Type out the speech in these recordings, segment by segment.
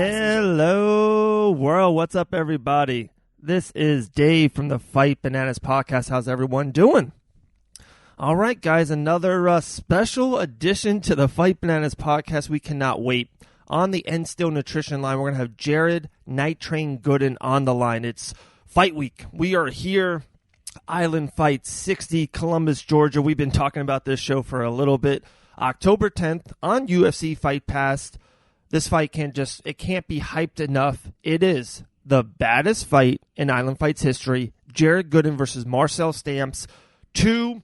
Hello, world. What's up, everybody? This is Dave from the Fight Bananas podcast. How's everyone doing? All right, guys, another special addition to the Fight Bananas podcast. We cannot wait. On the End Still Nutrition line, we're going to have Jared NiteTrain Gooden on the line. It's Fight Week. We are here, Island Fight 60, Columbus, Georgia. We've been talking about this show for a little bit. October 10th on UFC Fight Pass. This fight can't be hyped enough. It is the baddest fight in Island Fight's history. Jared Gooden versus Marcel Stamps, two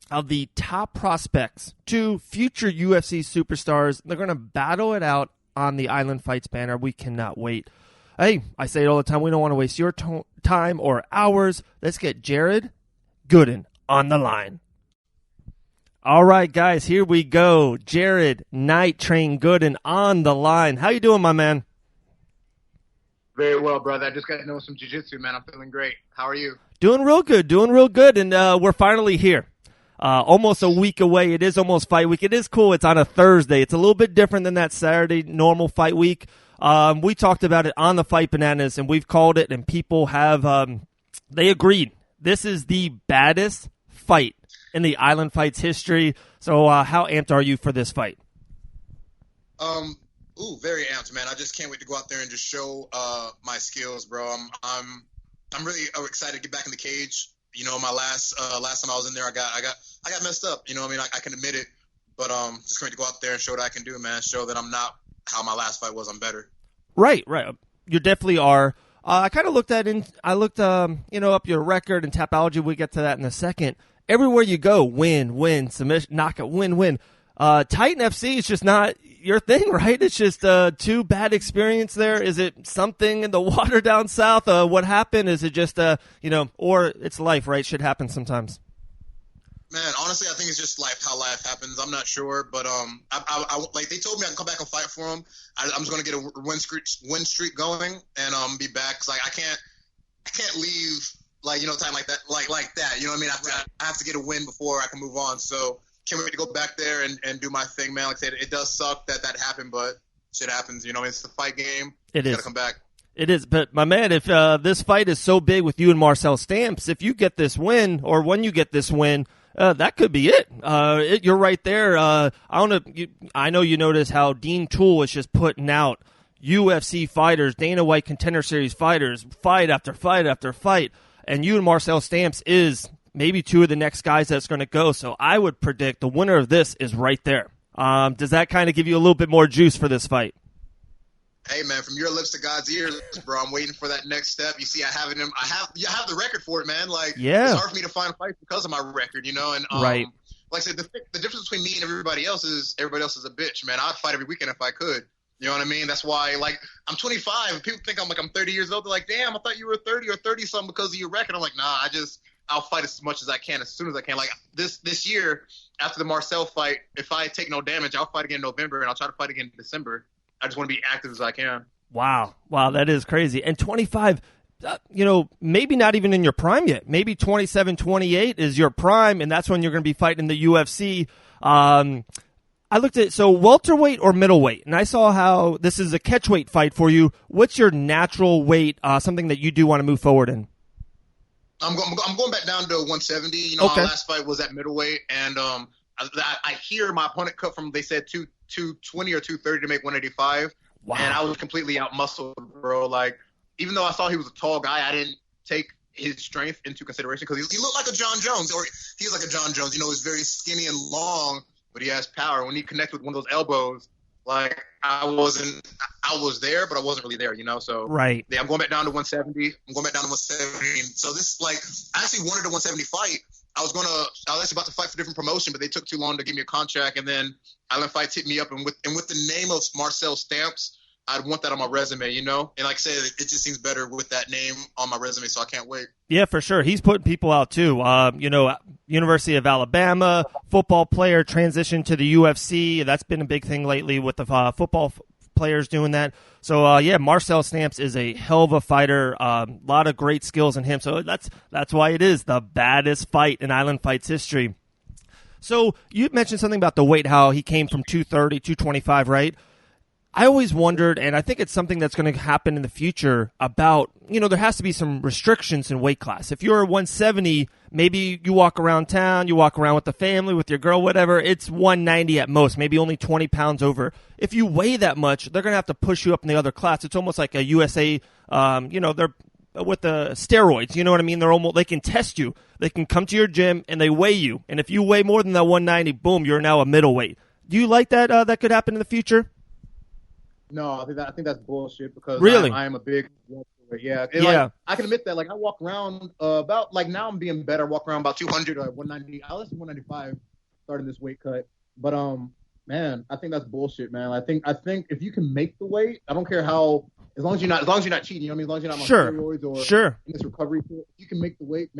of the top prospects, two future UFC superstars. They're going to battle it out on the Island Fights banner. We cannot wait. Hey, I say it all the time. We don't want to waste your time or ours. Let's get Jared Gooden on the line. All right, guys, here we go. Jared NiteTrain Gooden on the line. How you doing, my man? Very well, brother. I just got to know some jiu-jitsu, man. I'm feeling great. How are you? Doing real good, and we're finally here. Almost a week away. It is almost fight week. It is cool. It's on a Thursday. It's a little bit different than that Saturday normal fight week. We talked about it on the Fight Bananas, and we've called it, and people have they agreed. This is the baddest fight in the Island Fights history. So how amped are you for this fight? Very amped, man. I just can't wait to go out there and just show my skills, bro. I'm really excited to get back in the cage. You know, my last time I was in there, I got messed up. You know what I mean? I can admit it, but just going to go out there and show what I can do, man. Show that I'm not how my last fight was. I'm better. Right. You definitely are. I kind of looked up your record and Tapology. We get to that in a second. Everywhere you go, win, submission, knockout, win. Titan FC is just not your thing, right? It's just too bad experience there. Is it something in the water down south? What happened? Is it just, or it's life, right? Should happen sometimes. Man, honestly, I think it's just how life happens. I'm not sure, but I like they told me I can come back and fight for them. I'm just gonna get a win streak going and be back. Cause I can't leave time like that, like that. You know what I mean? I have to get a win before I can move on. So can't wait to go back there and do my thing, man. Like I said, it does suck that happened, but shit happens. You know, it's the fight game. It is. Gotta come back. It is, but my man, if this fight is so big with you and Marcel Stamps, if you get this win, or when you get this win, that could be it. You're right there. I know you notice how Dean Toole is just putting out UFC fighters, Dana White Contender Series fighters, fight after fight after fight, and you and Marcel Stamps is maybe two of the next guys that's going to go. So I would predict the winner of this is right there. Does that kind of give you a little bit more juice for this fight? Hey man, from your lips to God's ears, bro. I'm waiting for that next step. You see, I have the record for it, man. Yeah. It's hard for me to find a fight because of my record, you know. And right. Like I said, the difference between me and everybody else is a bitch, man. I'd fight every weekend if I could. You know what I mean? That's why, I'm 25, and people think I'm 30 years old. They're like, damn, I thought you were 30 or 30-something because of your record. I'm like, nah, I'll fight as much as I can, as soon as I can. Like, this year, after the Marcel fight, if I take no damage, I'll fight again in November, and I'll try to fight again in December. I just want to be active as I can. Wow, that is crazy. And 25, maybe not even in your prime yet. Maybe 27, 28 is your prime, and that's when you're going to be fighting the UFC. I looked at welterweight or middleweight, and I saw how this is a catchweight fight for you. What's your natural weight, something that you do want to move forward in? I'm going back down to 170. You know, okay. My last fight was at middleweight, and I hear my opponent cut from, they said 220 or 230 to make 185. Wow. And I was completely out-muscled, bro. Like, even though I thought he was a tall guy, I didn't take his strength into consideration because he looked like a John Jones, or he's like a John Jones. You know, he's very skinny and long, but he has power. When he connects with one of those elbows, I was there, but I wasn't really there, you know? So, right. Yeah, I'm going back down to 170. And so this, I actually wanted a 170 fight. I was actually about to fight for a different promotion, but they took too long to give me a contract. And then Island Fights hit me up, and with the name of Marcel Stamps, I'd want that on my resume, you know? And like I said, it just seems better with that name on my resume, so I can't wait. Yeah, for sure. He's putting people out, too. University of Alabama, football player, transitioned to the UFC. That's been a big thing lately with the football players doing that. So, Marcel Stamps is a hell of a fighter. A lot of great skills in him. So that's why it is the baddest fight in Island Fights history. So you mentioned something about the weight, how he came from 230, 225, right? I always wondered, and I think it's something that's going to happen in the future about, there has to be some restrictions in weight class. If you're 170, maybe you walk around town, you walk around with the family, with your girl, whatever, it's 190 at most, maybe only 20 pounds over. If you weigh that much, they're going to have to push you up in the other class. It's almost like a USA, they're with the steroids, you know what I mean? They can test you. They can come to your gym and they weigh you. And if you weigh more than that 190, boom, you're now a middleweight. Do you like that that could happen in the future? No, I think that's bullshit because really? I am a big yeah. Yeah. I can admit that. Like I walk around about like now I'm being better. I walk around about 200 or 190. I was 195 starting this weight cut. But man, I think that's bullshit, man. I think if you can make the weight, I don't care how as long as you're not cheating, you know what I mean? As long as you're not on steroids or in this recovery, if you can make the weight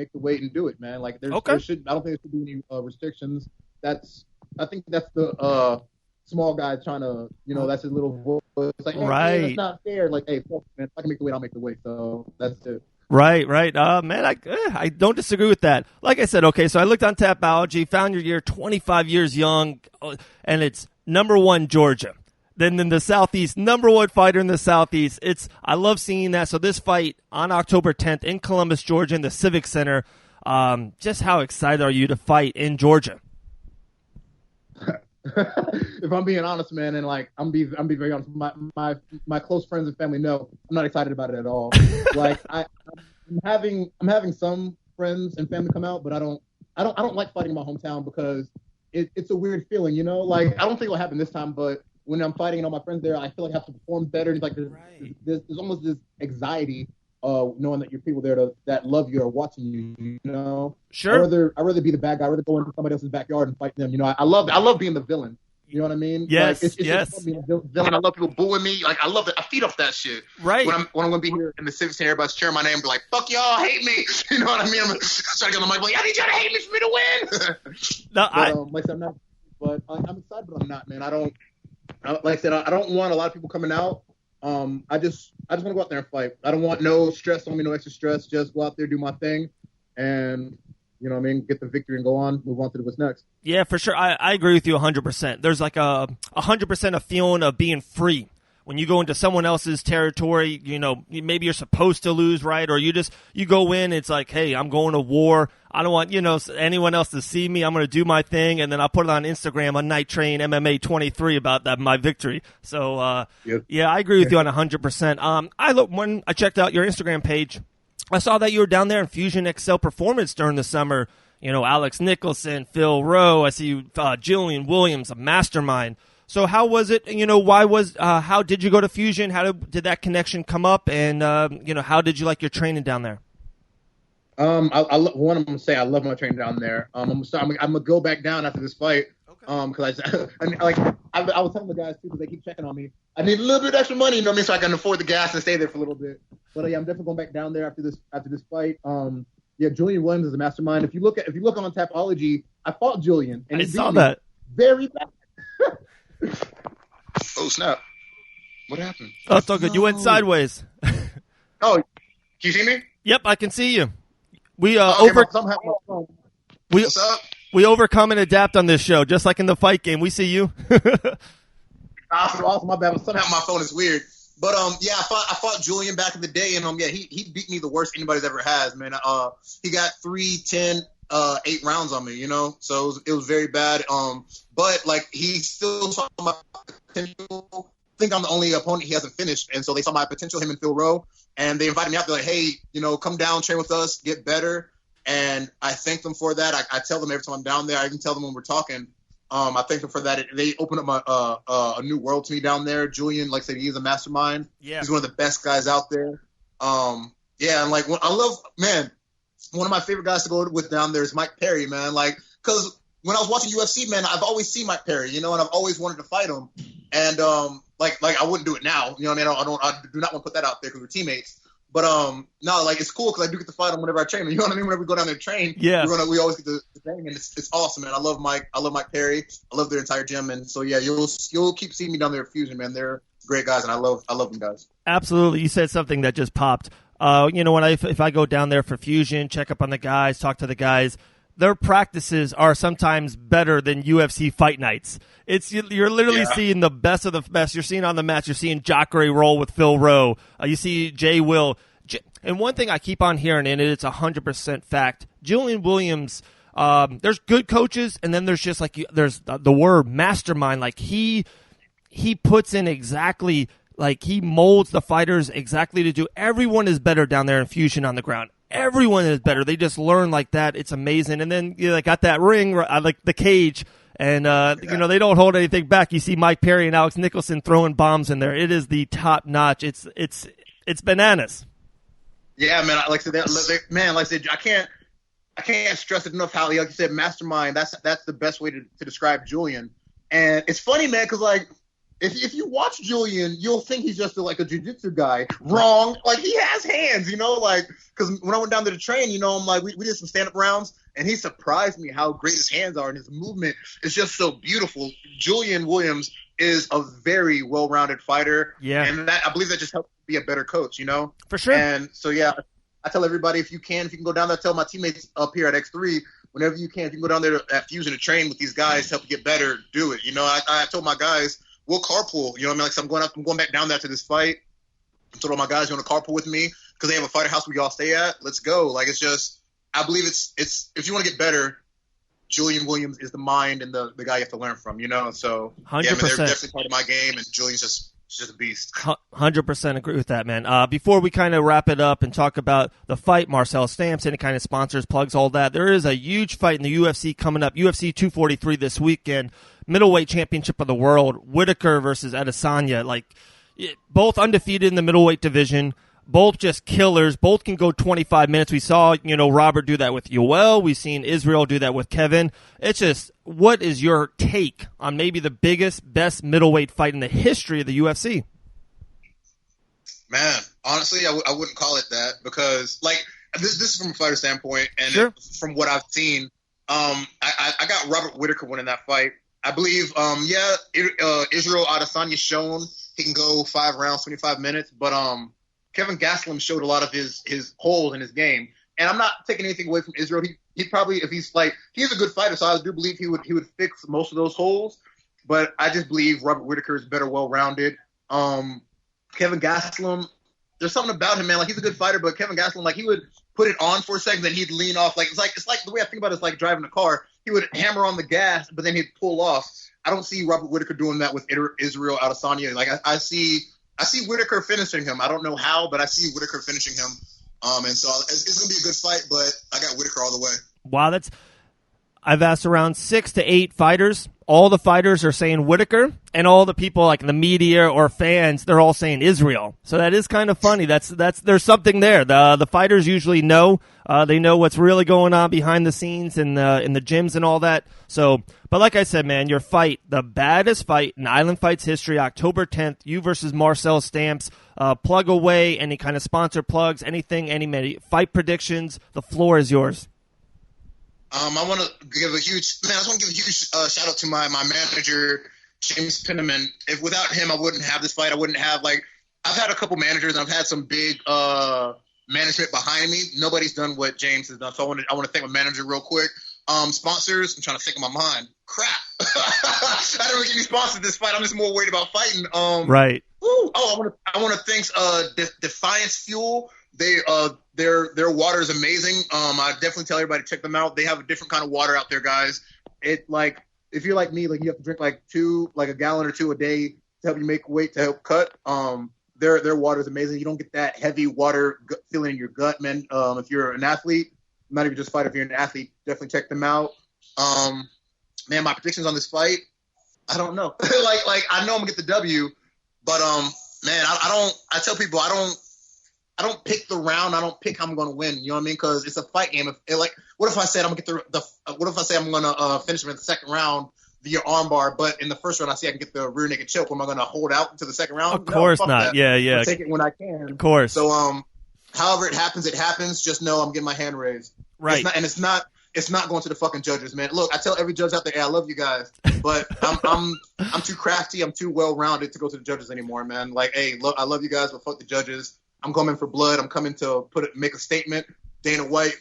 and do it, man. Like I don't think there should be any restrictions. I think that's the small guy trying to, that's his little voice. It's like, hey, right. That's not fair. Like, hey, fuck, man, if I can make the weight, I'll make the weight. So that's it. Right. Man, I don't disagree with that. Like I said, okay, so I looked on Tapology, found your year, 25 years young, and it's number 1 Georgia. Then in the Southeast, number 1 fighter in the Southeast. I love seeing that. So this fight on October 10th in Columbus, Georgia, in the Civic Center. Just how excited are you to fight in Georgia? If I'm being honest, man, and like I'm being very honest, my close friends and family know I'm not excited about it at all. Like I'm having some friends and family come out, but I don't like fighting in my hometown because it's a weird feeling, Like I don't think it'll happen this time, but when I'm fighting and all my friends there, I feel like I have to perform better. And it's like there's almost this anxiety knowing that your people there that love you are watching you, Sure. I'd rather be the bad guy. I'd rather go into somebody else's backyard and fight them. I love being the villain. You know what I mean? Yes, like, it's yes. just being a villain. I love people booing me. Like I love it. I feed off that shit. Right. When I'm going to be here in the Civic Center, everybody's cheering my name, be like, "Fuck y'all, hate me." You know what I mean? I'm trying to get on the mic, like, "I need y'all to hate me for me to win." No, like I said, I'm not. But I'm excited, but I'm not, man. I don't want a lot of people coming out. I just want to go out there and fight. I don't want no stress on me, no extra stress. Just go out there, do my thing, and get the victory and move on to what's next. Yeah, for sure. I agree with you 100%. There's like a 100% a feeling of being free. When you go into someone else's territory, maybe you're supposed to lose, right? Or you go in, it's like, hey, I'm going to war. I don't want, anyone else to see me. I'm going to do my thing, and then I'll put it on Instagram on NiteTrain MMA 23 about that, my victory. So, yeah, I agree with you on 100%. When I checked out your Instagram page, I saw that you were down there in Fusion X-Cel Performance during the summer. Alex Nicholson, Phil Rowe. I see you, Julien Willams, a Mastermind. So how was it? How did you go to Fusion? How did that connection come up? And how did you like your training down there? I'm gonna say I love my training down there. I'm gonna go back down after this fight. Okay. Because I was telling the guys too because they keep checking on me. I need a little bit extra money, so I can afford the gas and stay there for a little bit. But yeah, I'm definitely going back down there after this fight. Julien Willams is a mastermind. If you look on Tapology, I fought Julien, and I saw that very bad. Oh snap! What happened? Oh, it's all good. You went sideways. Oh, can you see me? Yep, I can see you. We What's up? We overcome and adapt on this show, just like in the fight game. We see you. Awesome. My bad. Somehow my phone is weird. But I fought Julien back in the day, and he beat me the worst anybody's ever has, man. He got 3, 10, 8 rounds on me, so it was very bad. But like he still saw my potential. I think I'm the only opponent he hasn't finished, and so they saw my potential, him and Phil Rowe, and they invited me out. They're like, hey, come down, train with us, get better. And I thank them for that. I tell them every time I'm down there. I even tell them when we're talking. I thank them for that. They opened up a new world to me down there. Julien, like I said, he's a mastermind. Yeah. He's one of the best guys out there. And like one of my favorite guys to go with down there is Mike Perry, man. Like, because when I was watching UFC, man, I've always seen Mike Perry, and I've always wanted to fight him. And like I wouldn't do it now, I mean? I do not want to put that out there because we're teammates. But no, like it's cool because I do get to fight him whenever I train him. You know what I mean? Whenever we go down there and train, yeah, we always get to bang, and it's awesome, man. I love Mike Perry. I love their entire gym, and so yeah, you'll keep seeing me down there at Fusion, man. They're great guys, and I love them guys. Absolutely, you said something that just popped. When if I go down there for Fusion, check up on the guys, talk to the guys, their practices are sometimes better than UFC fight nights. You're literally seeing the best of the best. You're seeing on the match. You're seeing Jacare roll with Phil Rowe. You see Jay Will. And one thing I keep on hearing, and it's 100% fact, Julien Willams. There's good coaches, and then there's just like there's the word mastermind. Like he puts in exactly. Like, he molds the fighters exactly to do. Everyone is better down there in Fusion on the ground. Everyone is better. They just learn like that. It's amazing. And then you got that ring, like the cage, and they don't hold anything back. You see Mike Perry and Alex Nicholson throwing bombs in there. It is the top notch. It's bananas. Yeah, man. Like I said, I can't stress it enough how, like you said, mastermind. That's the best way to describe Julien. And it's funny, man, because like. If you watch Julien, you'll think he's just like a jiu-jitsu guy. Wrong. Like, he has hands, like, because when I went down to the train, I'm like, we did some stand-up rounds, and he surprised me how great his hands are, and his movement is just so beautiful. Julien Willams is a very well-rounded fighter. Yeah. And I believe that just helps be a better coach, For sure. And so, yeah, I tell everybody, if you can go down there, tell my teammates up here at X3, whenever you can, if you can go down there at Fusion to train with these guys to help you get better, do it. I told my guys, we'll carpool, Like, so I'm going back down there to this fight. I told all my guys, you want to carpool with me? Because they have a fighter house we all stay at. Let's go. Like, it's just, I believe it's if you want to get better, Julien Willams is the mind and the guy you have to learn from, So, 100%. Yeah, they're definitely part of my game, and Julien's just a beast. 100% agree with that, man. Before we kind of wrap it up and talk about the fight, Marcel Stamps, any kind of sponsors, plugs, all that, there is a huge fight in the UFC coming up, UFC 243 this weekend. Middleweight championship of the world, Whitaker versus Adesanya. Like, both undefeated in the middleweight division, both just killers. Both can go 25 minutes. We saw, Robert do that with Yoel. We've seen Israel do that with Kevin. It's just, what is your take on maybe the biggest, best middleweight fight in the history of the UFC? Man, honestly, I wouldn't call it that because, like, this is from a fighter standpoint, and sure. From what I've seen, I got Robert Whitaker winning that fight. I believe, Israel Adesanya shown he can go 5 rounds, 25 minutes, but Kevin Gastelum showed a lot of his holes in his game, and I'm not taking anything away from Israel. He probably, if he's a good fighter, so I do believe he would fix most of those holes, but I just believe Robert Whitaker is better, well-rounded. Kevin Gastelum, there's something about him, man. Like, he's a good fighter, but Kevin Gastelum, like, he would put it on for a second, then he'd lean off. Like, it's like the way I think about it is like driving a car. He would hammer on the gas, but then he'd pull off. I don't see Robert Whitaker doing that with Israel Adesanya. Like, I see Whitaker finishing him. I don't know how, but I see Whitaker finishing him. And so it's going to be a good fight, but I got Whitaker all the way. Wow, I've asked around 6 to 8 fighters. All the fighters are saying Whitaker, and all the people like the media or fans, they're all saying Israel. So that is kind of funny. There's something there. The fighters usually know. They know what's really going on behind the scenes in the gyms and all that. So, but like I said, man, your fight, the baddest fight in Island Fights history, October 10th, you versus Marcel Stamps. Plug away any kind of sponsor plugs, anything, any fight predictions. The floor is yours. I want to give a huge shout out to my manager, James Penniman. If without him, I wouldn't have this fight. I wouldn't have, like, I've had a couple managers, and I've had some big management behind me. Nobody's done what James has done. So I want to thank my manager real quick. Sponsors, I'm trying to think of my mind. Crap. I don't really get any sponsors this fight. I'm just more worried about fighting. Right. I want to thank Defiance Fuel. Their water is amazing. I definitely tell everybody to check them out. They have a different kind of water out there, guys. It, like, if you're like me, like, you have to drink like a gallon or 2 a day to help you make weight, to help cut. Their water is amazing. You don't get that heavy water feeling in your gut, man. If you're an athlete, not even just fighter, if you're an athlete, definitely check them out. Man, my predictions on this fight, I don't know. like I know I'm gonna get the W, but man, I tell people I don't pick the round. I don't pick how I'm going to win. You know what I mean? Because it's a fight game. What if I said I'm going to get what if I say I'm going to finish him in the second round via armbar, but in the first round I see I can get the rear naked choke? Am I going to hold out until the second round? Of course not. That. Yeah. I'll take it when I can. Of course. So however it happens. Just know I'm getting my hand raised. Right. It's not going to the fucking judges, man. Look, I tell every judge out there, hey, I love you guys, but I'm too crafty. I'm too well rounded to go to the judges anymore, man. Like, hey, look, I love you guys, but fuck the judges. I'm coming for blood. I'm coming to make a statement. Dana White,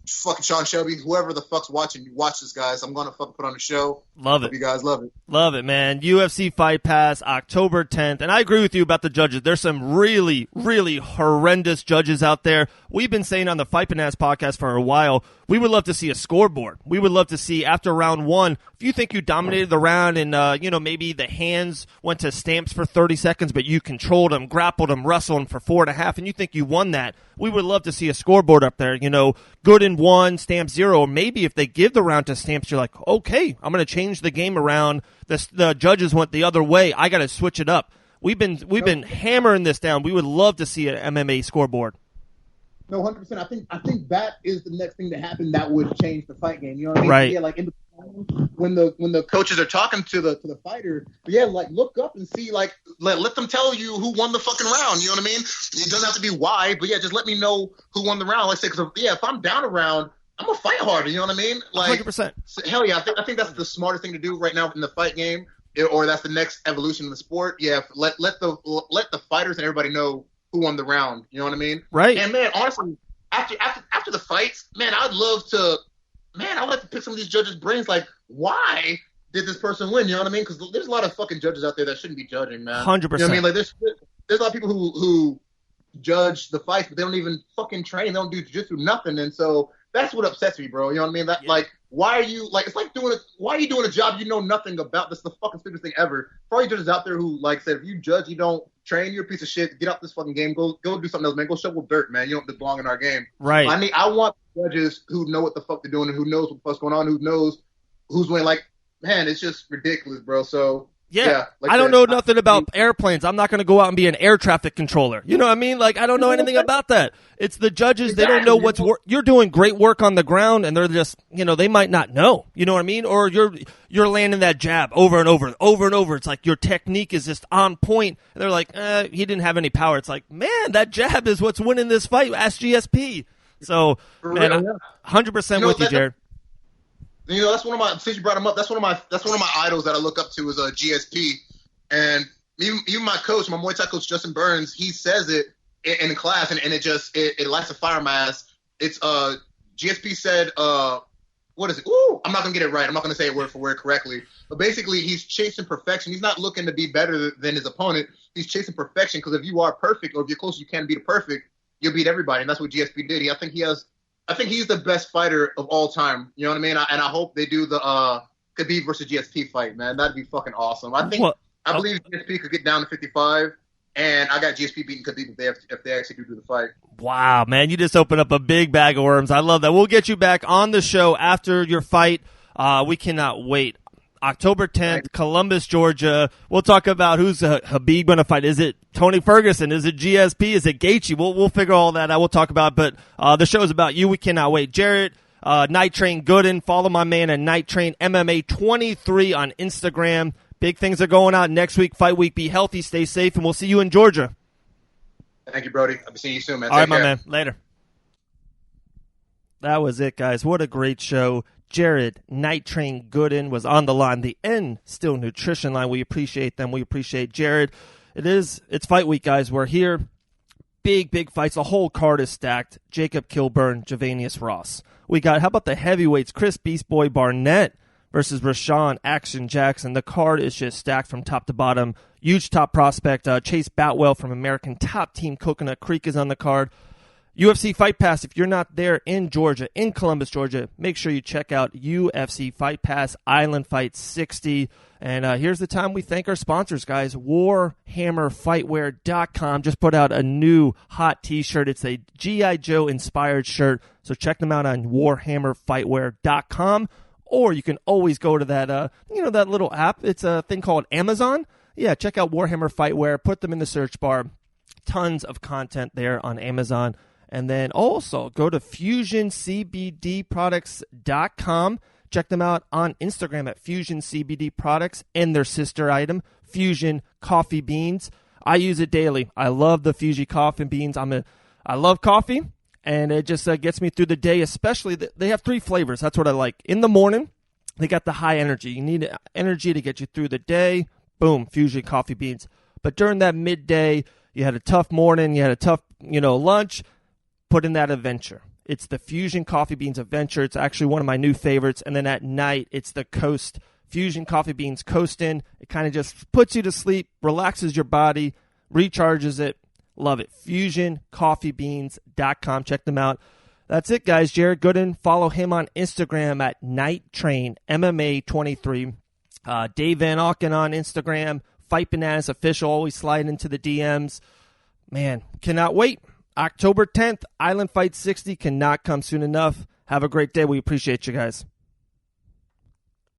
fucking Sean Shelby, whoever the fuck's watching, you watch this, guys. I'm gonna fucking put on a show. Love it. Hope you guys love it. Love it, man. UFC Fight Pass, October 10th. And I agree with you about the judges. There's some really, really horrendous judges out there. We've been saying on the Fight Pass podcast for a while, we would love to see a scoreboard. We would love to see after round one, if you think you dominated the round and, maybe the hands went to Stamps for 30 seconds, but you controlled them, grappled them, wrestled them for 4.5, and you think you won that, we would love to see a scoreboard up there. Gooden 1, Stamps 0. Or maybe if they give the round to Stamps, you're like, okay, I'm going to change the game around. The judges went the other way. I got to switch it up. We've been hammering this down. We would love to see an MMA scoreboard. No, 100%. I think that is the next thing to happen that would change the fight game. You know what I mean? Right. Yeah, like when the coaches are talking to the fighter, yeah, like look up and see, like let them tell you who won the fucking round. You know what I mean? It doesn't have to be why, but yeah, just let me know who won the round. Let's say, because if I'm down a round, I'm gonna fight harder. You know what I mean? Like 100%. Hell yeah, I think that's the smartest thing to do right now in the fight game, or that's the next evolution in the sport. Yeah, let the fighters and everybody know who won the round. You know what I mean? Right. And man, honestly, after the fights, man, I'd like to pick some of these judges' brains. Like, why did this person win? You know what I mean? Because there's a lot of fucking judges out there that shouldn't be judging, man. 100%. You know what I mean? Like, there's a lot of people who judge the fights, but they don't even fucking train. They don't do jiu-jitsu, nothing. And so that's what upsets me, bro. You know what I mean? That like, why are you like? It's like why are you doing a job you know nothing about? That's the fucking stupidest thing ever. For all you judges out there who like said, if you judge, you don't train, you're a piece of shit. Get out this fucking game. Go do something else, man. Go shovel dirt, man. You don't belong in our game. Right. I want judges who know what the fuck they're doing and who knows what the fuck's going on, who knows who's winning. Like, man, it's just ridiculous, bro. So yeah, like I don't know nothing about airplanes. I'm not going to go out and be an air traffic controller. You know what I mean? Like, I don't know anything about that. It's the judges. Exactly. They don't know what's you're doing great work on the ground, and they're just, they might not know. You know what I mean? Or you're landing that jab over and over. It's like your technique is just on point, and they're like, he didn't have any power. It's like, man, that jab is what's winning this fight. Ask GSP. So, man, 100% with you, Jared. That's one of my, since you brought him up, that's one of my idols that I look up to is GSP. And even my coach, my Muay Thai coach, Justin Burns, he says it in class, and it lights a fire in my ass. It's GSP said, what is it? Ooh, I'm not going to get it right. I'm not going to say it word for word correctly. But basically, he's chasing perfection. He's not looking to be better than his opponent. He's chasing perfection, because if you are perfect, or if you're close, you can beat a perfect, you'll beat everybody. And that's what GSP did. I think he's the best fighter of all time. You know what I mean? And I hope they do the Khabib versus GSP fight, man. That'd be fucking awesome. I believe GSP could get down to 55, and I got GSP beating Khabib if they actually do the fight. Wow, man, you just opened up a big bag of worms. I love that. We'll get you back on the show after your fight. We cannot wait. October 10th, Columbus, Georgia. We'll talk about who's Khabib going to fight. Is it Tony Ferguson? Is it GSP? Is it Gaethje? We'll figure all that out. We'll talk about it. But the show is about you. We cannot wait. Jarrett, NiteTrain Gooden. Follow my man at NiteTrain MMA 23 on Instagram. Big things are going on next week. Fight week. Be healthy. Stay safe. And we'll see you in Georgia. Thank you, Brody. I'll be seeing you soon, man. All right, my man. Later. That was it, guys. What a great show. Jared NiteTrain Gooden was on the line, the N Still Nutrition line. We appreciate them. We appreciate Jared. It's fight week, guys. We're here. Big fights. The whole card is stacked. Jacob Kilburn, Javanius Ross. We got, how about the heavyweights? Chris Beast Boy Barnett versus Rashawn Action Jackson. The card is just stacked from top to bottom. Huge top prospect. Chase Batwell from American Top Team Coconut Creek is on the card. UFC Fight Pass, if you're not there in Georgia, in Columbus, Georgia, make sure you check out UFC Fight Pass Island Fight 60. And here's the time we thank our sponsors, guys. WarhammerFightwear.com just put out a new hot t-shirt. It's a G.I. Joe inspired shirt. So check them out on WarhammerFightwear.com. Or you can always go to that, that little app. It's a thing called Amazon. Yeah, check out Warhammer Fightwear. Put them in the search bar. Tons of content there on Amazon. And then also go to FusionCBDProducts.com. Check them out on Instagram at Fusion CBD Products and their sister item, Fusion Coffee Beans. I use it daily. I love the Fusion Coffee Beans. I love coffee, and it just gets me through the day, especially they have 3 flavors. That's what I like. In the morning, they got the high energy. You need energy to get you through the day. Boom, Fusion Coffee Beans. But during that midday, you had a tough morning, you had a tough, lunch, put in that adventure. it's the Fusion Coffee Beans Adventure. It's actually one of my new favorites. And then at night, it's the Coast Fusion Coffee Beans Coastin'. It kind of just puts you to sleep, relaxes your body, recharges it. Love it. FusionCoffeeBeans.com. Check them out. That's it, guys. Jared Gooden. Follow him on Instagram at NiteTrain MMA23. Dave Van Auken on Instagram. Fight Bananas Official. Always slide into the DMs. Man, cannot wait. October 10th, Island Fight 60 cannot come soon enough. Have a great day. We appreciate you guys.